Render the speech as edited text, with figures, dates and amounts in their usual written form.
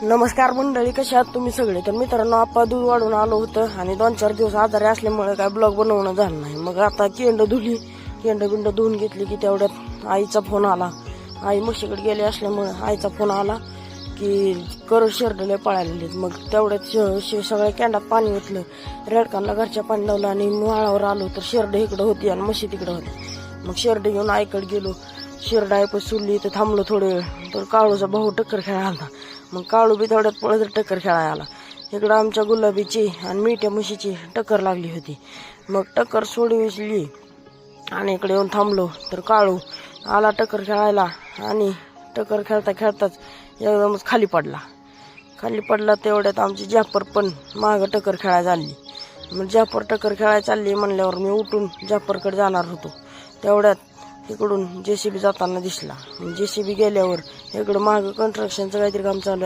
नमस्कार मंडळी, कशा आहात तुम्ही सगळे? तर मित्रांनो, आपण दूध वाढून आलो होतं आणि 2-4 दिवस आजारी असल्यामुळे काय ब्लॉग बनवणं झालं नाही. मग आता केंड धुवून घेतली की तेवढ्यात आईचा फोन आला. आई म्हशीकडे गेली असल्यामुळे आईचा फोन आला की कर शेरडले पळालेले. मग तेवढ्यात सगळ्या केंडात पाणी ओतलं, रेडकांना घरच्या पाणी लावलं आणि माळावर आलो तर शेरड इकडं होती आणि म्हशी तिकडं होती. मग शेरड घेऊन आईकडे गेलो. शेरड आई सुरली तर थांबलो थोडे वेळ. तर काळूचा भाऊ टक्कर खेळायला आला. मग काळू बी तेवढ्यात पळत टक्कर खेळायला आला. इकडं आमच्या गुलाबीची आणि मिठ्या म्हशीची टक्कर लागली होती. मग टक्कर सोडविली आणि इकडे येऊन थांबलो तर काळू आला टक्कर खेळायला आणि टक्कर खेळताच एकदमच खाली पडला. तेवढ्यात आमची जाफर पण मागं टक्कर खेळायला चालली. मग जाफर टक्कर खेळायला चालली म्हणल्यावर मी उठून जाफरकडे जाणार होतो. तेवढ्यात इकडून JCB जाताना दिसला. JCB गेल्यावर इकडं मागं कन्स्ट्रक्शनचं काहीतरी काम चालू